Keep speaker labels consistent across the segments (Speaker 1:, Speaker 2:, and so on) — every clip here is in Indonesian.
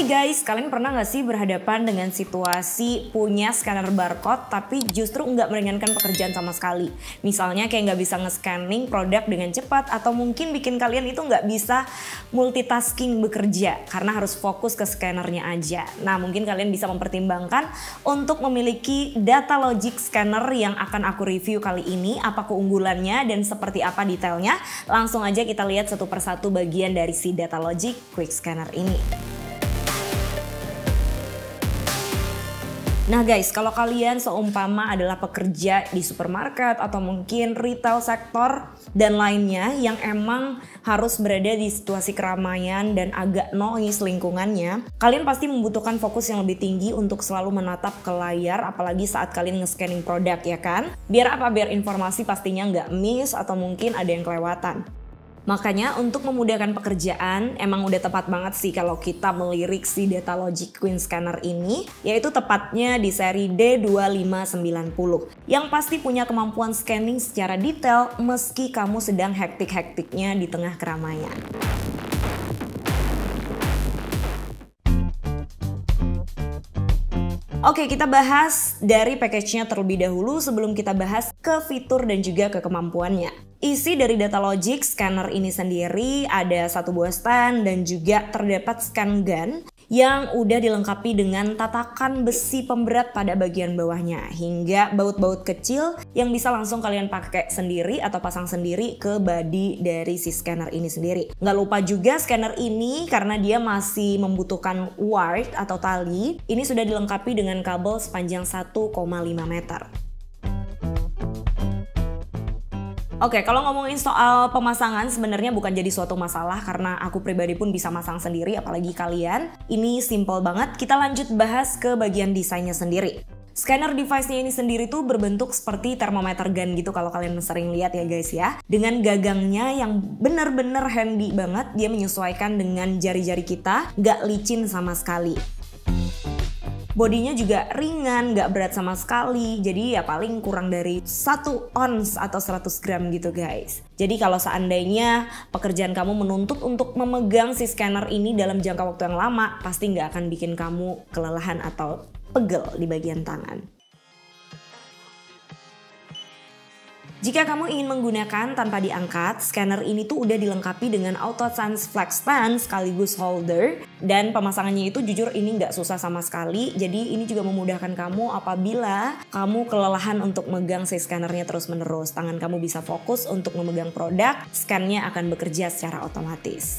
Speaker 1: guys, kalian pernah nggak sih berhadapan dengan situasi punya scanner barcode tapi justru nggak meringankan pekerjaan sama sekali? Misalnya kayak nggak bisa nge-scanning produk dengan cepat atau mungkin bikin kalian itu nggak bisa multitasking bekerja karena harus fokus ke scannernya aja. Nah, mungkin kalian bisa mempertimbangkan untuk memiliki Datalogic scanner yang akan aku review kali ini. Apa keunggulannya dan seperti apa detailnya? Langsung aja kita lihat satu persatu bagian dari si Datalogic Quick Scanner ini. Nah guys, kalau kalian seumpama adalah pekerja di supermarket atau mungkin retail sektor dan lainnya yang emang harus berada di situasi keramaian dan agak noise lingkungannya, kalian pasti membutuhkan fokus yang lebih tinggi untuk selalu menatap ke layar, apalagi saat kalian nge-scanning produk, ya kan? Biar apa? Biar informasi pastinya nggak miss atau mungkin ada yang kelewatan. Makanya untuk memudahkan pekerjaan emang udah tepat banget sih kalau kita melirik si Datalogic Quick Scanner ini, yaitu tepatnya di seri D2590 yang pasti punya kemampuan scanning secara detail meski kamu sedang hektik-hektiknya di tengah keramaian. Oke, kita bahas dari package-nya terlebih dahulu sebelum kita bahas ke fitur dan juga ke kemampuannya. Isi dari Datalogic scanner ini sendiri ada satu buah stand dan juga terdapat scan gun yang udah dilengkapi dengan tatakan besi pemberat pada bagian bawahnya hingga baut-baut kecil yang bisa langsung kalian pakai sendiri atau pasang sendiri ke body dari si scanner ini sendiri. Nggak lupa juga scanner ini karena dia masih membutuhkan wire atau tali, ini sudah dilengkapi dengan kabel sepanjang 1,5 meter. Oke, kalau ngomongin soal pemasangan sebenarnya bukan jadi suatu masalah karena aku pribadi pun bisa masang sendiri, apalagi kalian. Ini simple banget. Kita lanjut bahas ke bagian desainnya sendiri. Scanner device-nya ini sendiri tuh berbentuk seperti termometer gun gitu kalau kalian sering lihat ya guys ya. Dengan gagangnya yang bener-bener handy banget, dia menyesuaikan dengan jari-jari kita, nggak licin sama sekali. Bodinya juga ringan, nggak berat sama sekali. Jadi ya paling kurang dari 1 ons atau 100 gram gitu guys. Jadi kalau seandainya pekerjaan kamu menuntut untuk memegang si scanner ini dalam jangka waktu yang lama, pasti nggak akan bikin kamu kelelahan atau pegel di bagian tangan. Jika kamu ingin menggunakan tanpa diangkat, scanner ini tuh udah dilengkapi dengan Auto Sense Flex Stand sekaligus holder. Dan pemasangannya itu jujur ini nggak susah sama sekali. Jadi ini juga memudahkan kamu apabila kamu kelelahan untuk megang si scannernya terus menerus. Tangan kamu bisa fokus untuk memegang produk, scan-nya akan bekerja secara otomatis.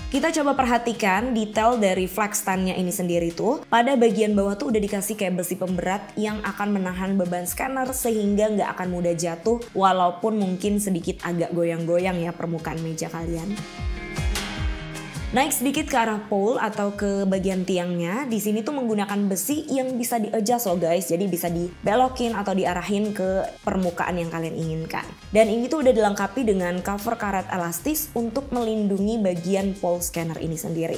Speaker 1: Kita coba perhatikan detail dari flex stand-nya ini sendiri tuh. Pada bagian bawah tuh udah dikasih kayak besi pemberat yang akan menahan beban scanner sehingga nggak akan mudah jatuh walaupun mungkin sedikit agak goyang-goyang ya permukaan meja kalian. Naik sedikit ke arah pole atau ke bagian tiangnya, di sini tuh menggunakan besi yang bisa di-adjust loh guys. Jadi bisa dibelokin atau diarahin ke permukaan yang kalian inginkan. Dan ini tuh udah dilengkapi dengan cover karet elastis untuk melindungi bagian pole scanner ini sendiri.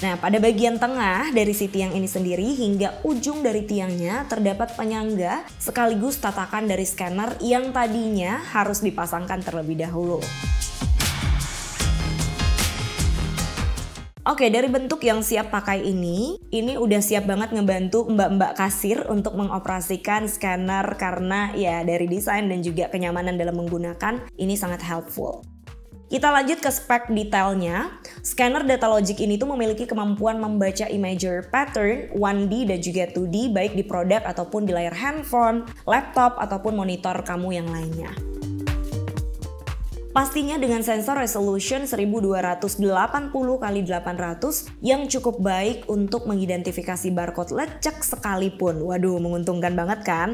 Speaker 1: Nah, pada bagian tengah dari si tiang ini sendiri hingga ujung dari tiangnya terdapat penyangga sekaligus tatakan dari scanner yang tadinya harus dipasangkan terlebih dahulu. Oke, dari bentuk yang siap pakai ini udah siap banget ngebantu mbak-mbak kasir untuk mengoperasikan scanner karena ya dari desain dan juga kenyamanan dalam menggunakan ini sangat helpful. Kita lanjut ke spek detailnya. Scanner Datalogic ini tuh memiliki kemampuan membaca imager pattern 1D dan juga 2D baik di produk ataupun di layar handphone, laptop ataupun monitor kamu yang lainnya. Pastinya dengan sensor resolution 1280 x 800 yang cukup baik untuk mengidentifikasi barcode lecek sekalipun. Waduh, menguntungkan banget kan?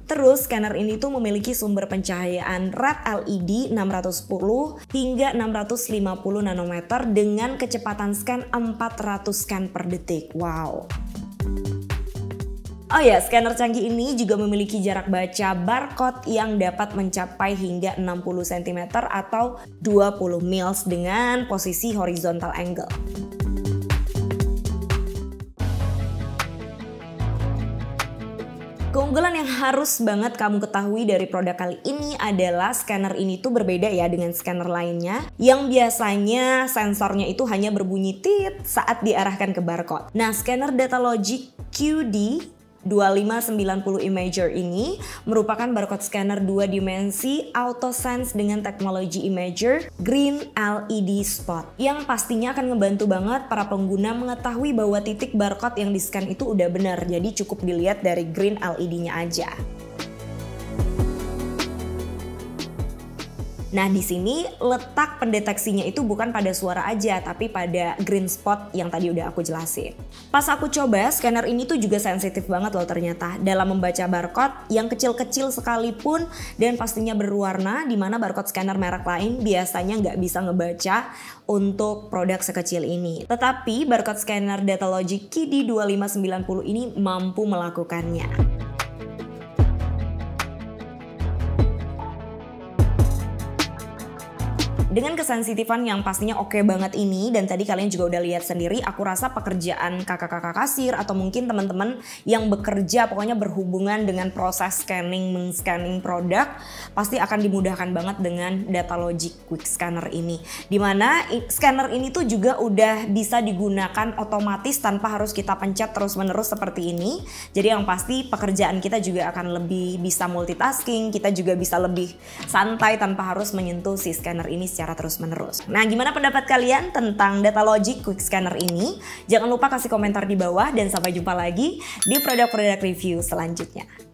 Speaker 1: Terus scanner ini tuh memiliki sumber pencahayaan red LED 610 hingga 650 nanometer dengan kecepatan scan 400 scan per detik. Wow. Oh ya, scanner canggih ini juga memiliki jarak baca barcode yang dapat mencapai hingga 60 cm atau 20 mils dengan posisi horizontal angle. Keunggulan yang harus banget kamu ketahui dari produk kali ini adalah scanner ini tuh berbeda ya dengan scanner lainnya yang biasanya sensornya itu hanya berbunyi tit saat diarahkan ke barcode. Nah, scanner Datalogic QD 2590 Imager ini merupakan barcode scanner 2 dimensi auto sense dengan teknologi imager green LED spot yang pastinya akan ngebantu banget para pengguna mengetahui bahwa titik barcode yang di-scan itu udah benar. Jadi cukup dilihat dari green LED-nya aja. Nah, di sini letak pendeteksinya itu bukan pada suara aja, tapi pada green spot yang tadi udah aku jelasin. Pas aku coba, scanner ini tuh juga sensitif banget loh ternyata dalam membaca barcode yang kecil-kecil sekalipun dan pastinya berwarna, di mana barcode scanner merek lain biasanya nggak bisa ngebaca untuk produk sekecil ini. Tetapi barcode scanner Datalogic QD 2590 ini mampu melakukannya. Dengan kesensitifan yang pastinya oke banget ini, dan tadi kalian juga udah lihat sendiri, aku rasa pekerjaan kakak-kakak kasir atau mungkin teman-teman yang bekerja pokoknya berhubungan dengan proses scanning, men-scanning produk pasti akan dimudahkan banget dengan Datalogic Quick Scanner ini. Dimana scanner ini tuh juga udah bisa digunakan otomatis tanpa harus kita pencet terus-menerus seperti ini. Jadi yang pasti pekerjaan kita juga akan lebih bisa multitasking, kita juga bisa lebih santai tanpa harus menyentuh si scanner ini secara terus-menerus. Nah, gimana pendapat kalian tentang Datalogic Quick Scanner ini? Jangan lupa kasih komentar di bawah dan sampai jumpa lagi di produk-produk review selanjutnya.